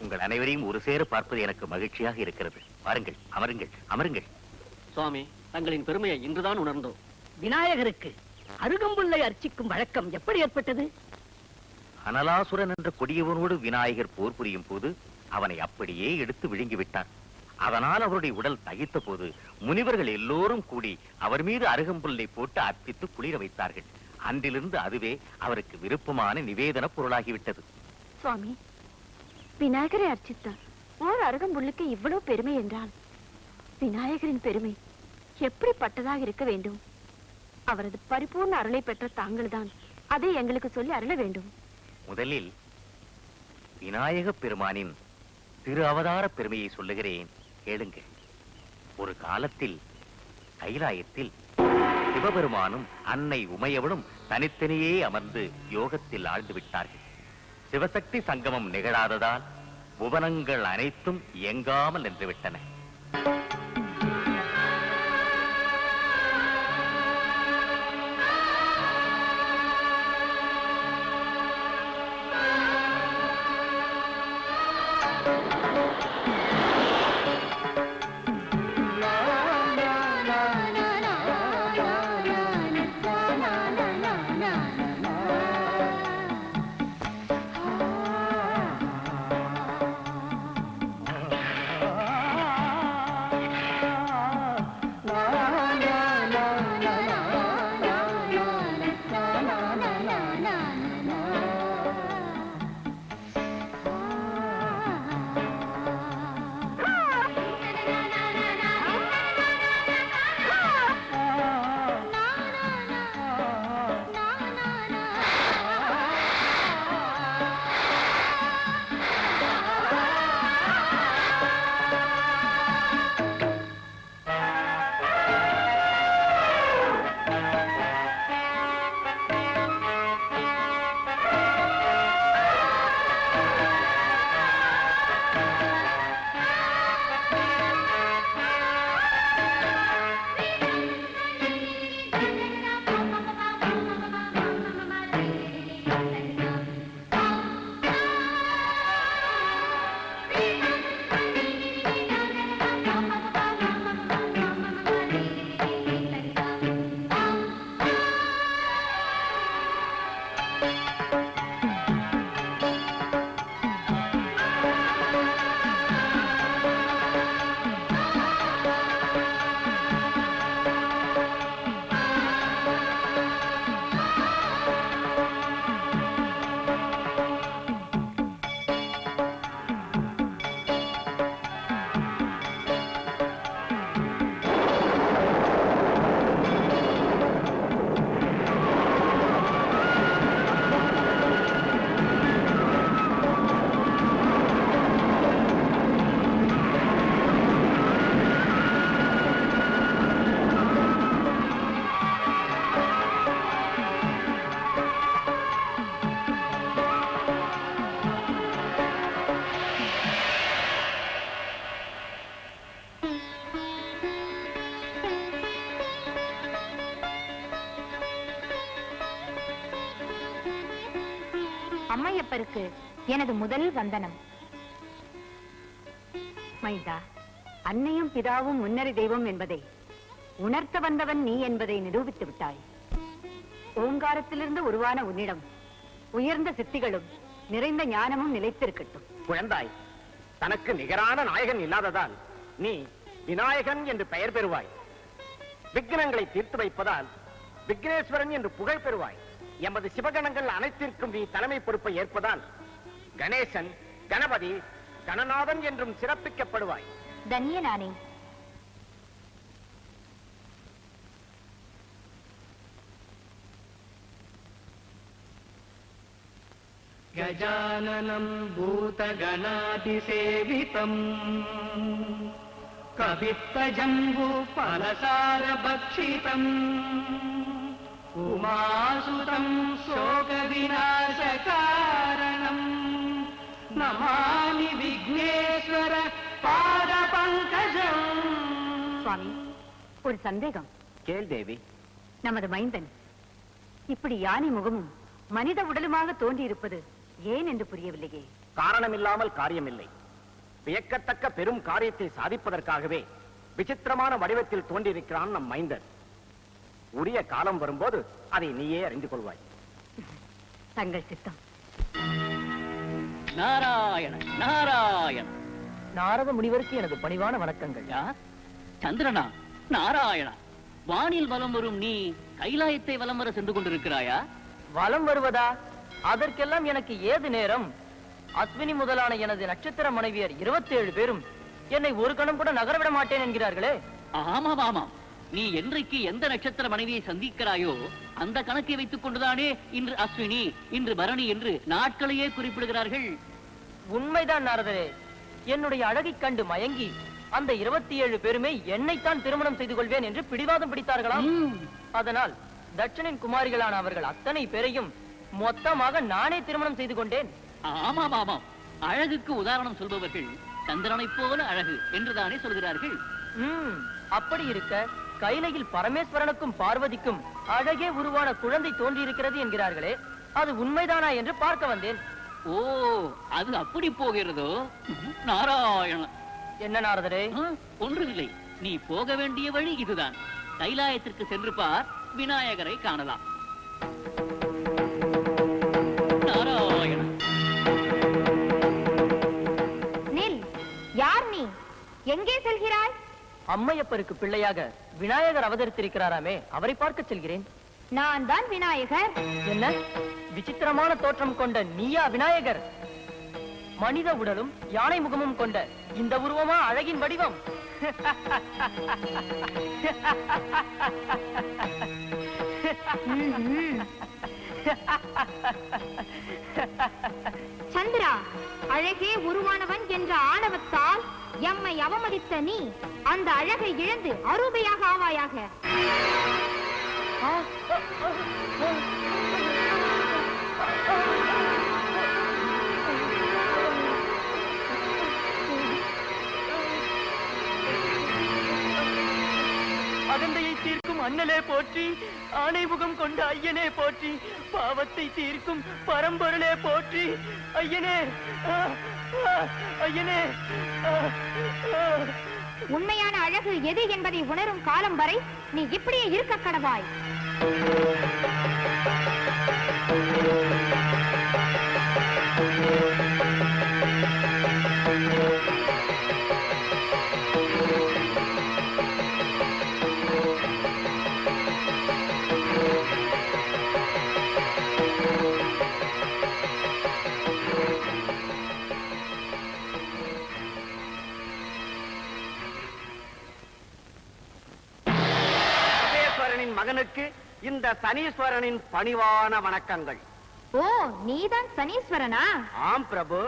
உங்கள் அனைவரையும் ஒரு சேர பார்ப்பது எனக்கு மகிழ்ச்சியாக இருக்கிறது. வாருங்கள், அமருங்கள், அமருங்கள். சுவாமி, தங்களின் பெருமையை இன்றுதான் உணர்ந்தோம். விநாயகருக்கு அருகம்புல்லை அர்ச்சிக்கும் வழக்கம் எப்படி ஏற்பட்டது? அனலாசுரன் என்ற கொடியவனோடு விநாயகர் போர் புரியும் போது அவனை அப்படியே எடுத்து விழுங்கிவிட்டார். அதனால் அவருடைய உடல் தகித்த போது முனிவர்கள் எல்லோரும் கூடி அவர் மீது அருகம்புல்லை போட்டு அர்ப்பித்து குளிர வைத்தார்கள். அன்றிலிருந்து அதுவே அவருக்கு விருப்பமான நிவேதன பொருளாகிவிட்டது. சுவாமி, விநாயகரை அர்ச்சித்தார் ஓர் அருகம்புல்லுக்கு இவ்வளவு பெருமை என்றால் விநாயகரின் பெருமை எப்படிப்பட்டதாக இருக்க வேண்டும்? அவரது பரிபூர்ண அருளை பெற்ற தாங்கள்தான் அதை எங்களுக்கு சொல்லி அருள வேண்டும். முதலில் விநாயக பெருமானின் திரு அவதார பெருமையை சொல்லுகிறேன், கேளுங்க. ஒரு காலத்தில் கைலாயத்தில் சிவபெருமானும் அன்னை உமையவளும் தனித்தனியே அமர்ந்து யோகத்தில் ஆழ்ந்து விட்டார்கள். சிவசக்தி சங்கமம் நிகழாததால் புவனங்கள் அனைத்தும் இயங்காமல் நின்றுவிட்டன. அம்மையப்பருக்கு எனது முதல் வந்தனம். மைந்தா, அன்னையும் பிதாவும் முன்னறி தெய்வம் என்பதை உணர்த்த வந்தவன் நீ என்பதை நிரூபித்து விட்டாய். ஓங்காரத்திலிருந்து உருவான உன்னிடம் உயர்ந்த சித்திகளும் நிறைந்த ஞானமும் நிலைத்திருக்கட்டும். குழந்தாய், தனக்கு நிகரான நாயகன் இல்லாததால் நீ விநாயகன் என்று பெயர் பெறுவாய். விக்னங்களை தீர்த்து வைப்பதால் விக்னேஸ்வரன் என்று புகழ் பெறுவாய். எமது சிவகணங்கள் அனைத்திற்கும் நீ தலைமை பொறுப்பை ஏற்பதால் கணேசன், கணபதி, கணநாதன் என்றும் சிறப்பிக்கப்படுவாய். தன்யனானே. கஜானனம் பூதகணாதிசேவிதம் கவித்தஜம்பு பலசார பக்ஷிதம் உமாசுதம் சோக விநாச காரணம் நமாமி விக்னேஸ்வர பாத பங்கஜம். சுவாமி, ஒரு சந்தேகம். கேள் தேவி. நமது மைந்தன் இப்படி யானை முகமும் மனித உடலுமாக தோன்றி இருப்பது ஏன் என்று புரியவில்லையே. காரணமில்லாமல் காரியமில்லை. வியக்கத்தக்க பெரும் காரியத்தை சாதிப்பதற்காகவே விசித்திரமான வடிவத்தில் தோன்றியிருக்கிறான் நம் மைந்தன். உரிய காலம் வரும்போது அதை நீயே அறிந்து கொள்வாய். தங்கள் சித்தம். நாராயண நாராயண. நாரத முனிவருக்கு எனது பணிவான வணக்கங்கள். யார்? சந்திரனா? நாராயணா, வானில் வலம் வரும் நீ கைலாயத்தை வலம் வர சென்று கொண்டிருக்கிறாயா? வலம் வருவதா? அதற்கெல்லாம் எனக்கு ஏது நேரம்? அஸ்வினி முதலான எனது நட்சத்திர மனைவியர் 27 பேரும் என்னை ஒரு கணம் கூட நகரவிட மாட்டேன் என்கிறார்களே. ஆமாம் ஆமாம், நீ என்றைக்கு எந்த நட்சத்திர மனைவியை சந்திக்கிறாயோ அந்த கணக்கை வைத்துக் கொண்டுதானே இன்று அஸ்வினி, இன்று பரணி என்று நாட்களையே குறிப்பிடுகிறார்கள். உண்மைதான் நாரதரே. என்னுடைய அழகைக் கண்டு மயங்கி அந்த 27 பேருமே என்னைத்தான் திருமணம் செய்து கொள்வேன் என்று பிடிவாதம் பிடித்தார்களாம். அதனால் தட்சனின் குமாரிகளான அவர்கள் அத்தனை பேரையும் மொத்தமாக நானே திருமணம் செய்து கொண்டேன். ஆமாம் ஆமாம், அழகுக்கு உதாரணம் சொல்பவர்கள் சந்திரனைப் போல அழகு என்றுதானே சொல்கிறார்கள். அப்படி இருக்க கைலையில் பரமேஸ்வரனுக்கும் பார்வதிக்கும் அழகே உருவான குழந்தை தோன்றியிருக்கிறது என்கிறார்களே, அது உண்மைதானா என்று பார்க்க வந்தேன். ஓ, அது அப்படி போகிறதோ? நாராயண. என்ன நாரதரே? ஒன்றுமில்லை, நீ போக வேண்டிய வழி இதுதான். கைலாயத்திற்கு சென்று பார், விநாயகரை காணலாம். நாராயண. நில். யார் நீ? எங்கே செல்கிறாய்? அம்மையப்பருக்கு பிள்ளையாக விநாயகர் அவதரித்திருக்கிறாராமே, அவரை பார்க்க செல்கிறேன். நான் தான் விநாயகர். என்ன விசித்திரமான தோற்றம் கொண்ட நீயா விநாயகர்? மனித உடலும் யானை முகமும் கொண்ட இந்த உருவமா அழகின் வடிவம்? சந்திரா, அழகே உருவானவன் என்ற ஆணவத்தால் எம்மை அவமதித்த நீ அந்த அழகை இழந்து அரூபையாக ஆவாயாக. அகந்தையை தீர்க்கும் அண்ணலே போற்றி, ஆணை முகம் கொண்ட ஐயனே போற்றி, பாவத்தை தீர்க்கும் பரம்பொருளே போற்றி. ஐயனே, ஐயனே. உண்மையான அழகு எது என்பதை உணரும் காலம் வரை நீ இப்படியே இருக்க கடவாய். மகனுக்கு இந்த சனீஸ்வரனின் பணிவான வணக்கங்கள். ஓ, நீதான் சனீஸ்வரனா? ஆம் பிரபு.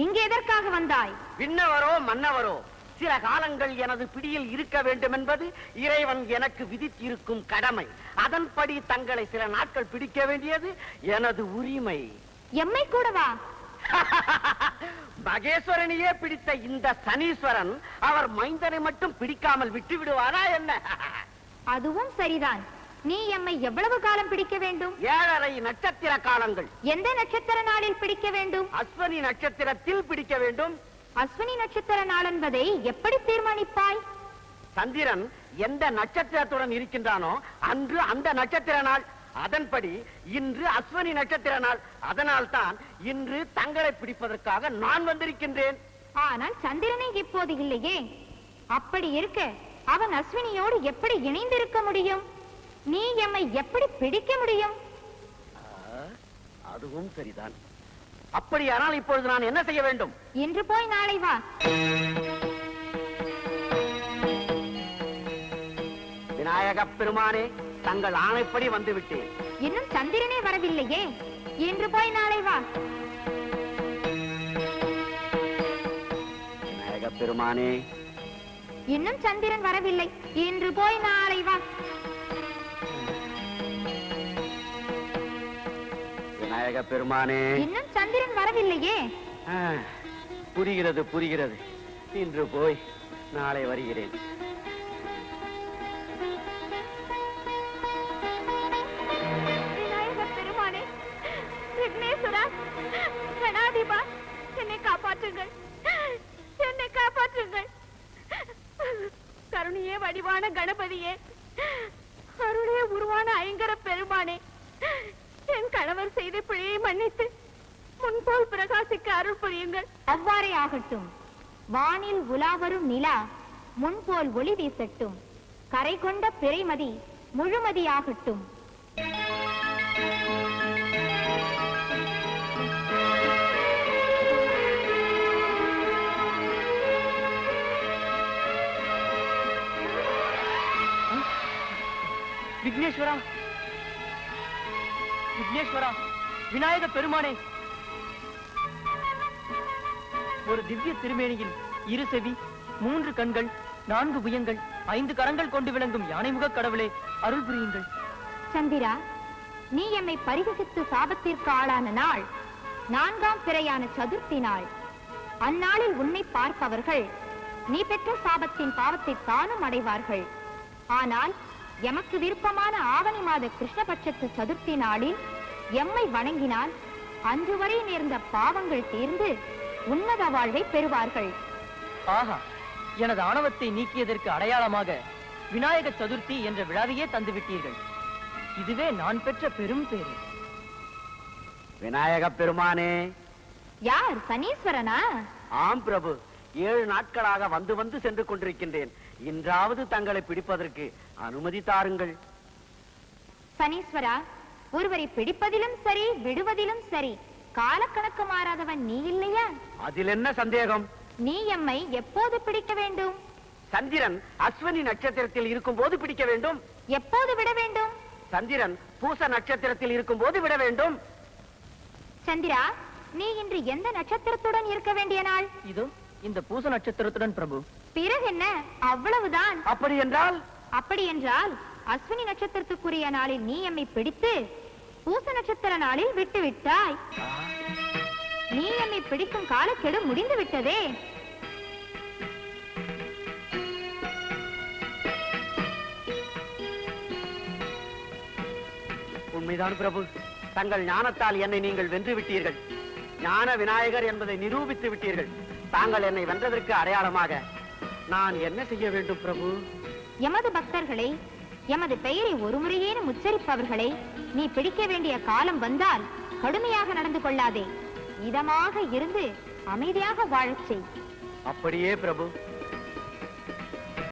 இங்கு எதற்காக வந்தாய்? விண்ணவரோ மன்னவரோ சில காலங்கள் எனது பிடியில் இருக்க வேண்டும் என்பது இறைவன் எனக்கு விதித்திருக்கும் கடமை. அதன்படி தங்களை சில நாட்கள் பிடிக்க வேண்டியது எனது உரிமை. எம்மை கூடவா? மகேஸ்வரனையே பிடித்த இந்த சனீஸ்வரன் அவர் மைந்தனை மட்டும் பிடிக்காமல் விட்டு விடுவாரா என்ன? அதுவும் சரிதான். நீ எம்மை எவ்வளவு காலம் பிடிக்க வேண்டும்? 7.5 நட்சத்திர காலங்கள். எந்த நட்சத்திர நாளில் பிடிக்க வேண்டும்? அஸ்வினி நட்சத்திரத்தில் பிடிக்க வேண்டும். அஸ்வினி நட்சத்திர நாள் என்பதை எப்படி தீர்மானிப்பாய்? சந்திரன் எந்த நட்சத்திரத்துடன் இருக்கின்றானோ அன்று அந்த நட்சத்திர நாள். அதன்படி இன்று அஸ்வினி நட்சத்திர நாள். அதனால் தான் இன்று தங்களை பிடிப்பதற்காக நான் வந்திருக்கின்றேன். ஆனால் சந்திரனை இப்போது இல்லையே. அப்படி இருக்க அவன் அஸ்வினியோடு எப்படி இணைந்திருக்க முடியும்? நீ எம்மை எப்படி பிடிக்க முடியும்? அதுவும் சரிதான். அப்படியானால் இப்பொழுது நான் என்ன செய்ய வேண்டும்? இன்று போய் நாளை வா. விநாயக பெருமானே, தங்கள் ஆணைப்படி வந்துவிட்டேன். இன்னும் சந்திரனே வரவில்லையே. இன்று போய் நாளை வா. விநாயக பெருமானே, இன்னும் சந்திரன் வரவில்லை. இன்று போய் நாளை வா. விநாயக பெருமானே, இன்னும் சந்திரன் வரவில்லையே. புரிகிறது புரிகிறது. இன்று போய் நாளை வருகிறேன். விநாயக பெருமானே, விக்னேஸ்வரா, கணாதிபா, காப்பாற்றுங்கள், என்னை காப்பாற்றுங்கள். கருணையே வடிவான கணபதியே, அருளே உருவான ஐங்கர பெருமானே, என் கணவர் செய்த பிழையை மன்னித்து முன்போல் பிரகாசிக்க அருள் புரியுங்கள். அவ்வாறே ஆகட்டும். வானில் உலாவரும் நிலா முன்போல் ஒளி வீசட்டும். கரை கொண்ட பிறைமதி முழுமதியாகட்டும். விக்னேஸ்வரா, விக்னேஸ்வரா, விநாயக பெருமானே, ஒரு திவ்ய திருமேனியில் 2 செவி, 3 கண்கள், 4 புயங்கள், 5 கரங்கள் கொண்டு விளங்கும் யானைமுக கடவுளே, அருள் புரியுங்கள். சந்திரா, நீ எம்மை பரிகசித்து சாபத்திற்கு ஆளான நாள் 4ஆம் பிறையான சதுர்த்தி நாள். அந்நாளில் உன்னை பார்ப்பவர்கள் நீ பெற்ற சாபத்தின் பாவத்தை தானும் அடைவார்கள். ஆனால் எமக்கு விருப்பமான ஆவணி மாத கிருஷ்ணபட்சத்து சதுர்த்தி நாளில் எம்மை வணங்கினால் அன்று வரை நேர்ந்த பாவங்கள் தீர்ந்து உன்னத வாழ்வை பெறுவார்கள். ஆஹா, எனது ஆணவத்தை நீக்கியதற்கு அடையாளமாக விநாயக சதுர்த்தி என்ற விழாவையே தந்துவிட்டீர்கள். இதுவே நான் பெற்ற பெரும் பேரு. விநாயக பெருமானே. யார்? சனீஸ்வரனா? ஆம் பிரபு, 7 நாட்களாக வந்து வந்து சென்று கொண்டிருக்கின்றேன். இன்றாவது தங்களை பிடிப்பதற்கு அனுமதி தாருங்கள். சனீஸ்வரா, ஒருவரை பிடிப்பதிலும் சரி விடுவதிலும் சரி காலக்கணக்கு மாறாதவன் நீ இல்லையா? அதில் என்ன சந்தேகம்? நீ எம்மை எப்போது பிடிக்க வேண்டும்? சந்திரன் அஸ்வினி நட்சத்திரத்தில் இருக்கும் போது பிடிக்க வேண்டும். எப்போது விட வேண்டும்? சந்திரன் பூச நட்சத்திரத்தில் இருக்கும் போது விட வேண்டும். சந்திரா, நீ இன்று எந்த நட்சத்திரத்துடன் இருக்க வேண்டிய நாள்? இதோ இந்த பூச நட்சத்திரத்துடன் பிரபு. பிறகு என்ன, அவ்வளவுதான். அப்படி என்றால்? அப்படி என்றால் அஸ்வினி நட்சத்திரத்துக்குரிய நாளில் நீ எம்மை பிடித்து பூச நட்சத்திர நாளில் விட்டு விட்டாய். நீ எம்மை பிடிக்கும் காலக்கெடு முடிந்து விட்டதே. உண்மைதான் பிரபு, தங்கள் ஞானத்தால் என்னை நீங்கள் வென்று விட்டீர்கள். ஞான விநாயகர் என்பதை நிரூபித்து விட்டீர்கள். தாங்கள் என்னை வென்றதற்கு அடையாளமாக நான் என்ன செய்ய வேண்டும் பிரபு? எமது பக்தர்களை, எமது பெயரை ஒருமுறையேனும் உச்சரிப்பவர்களை நீ பிடிக்க வேண்டிய காலம் வந்தால் கடுமையாக நடந்து கொள்ளாதே. இதமாக இருந்து அமைதியாக வாழச் செய். அப்படியே பிரபு.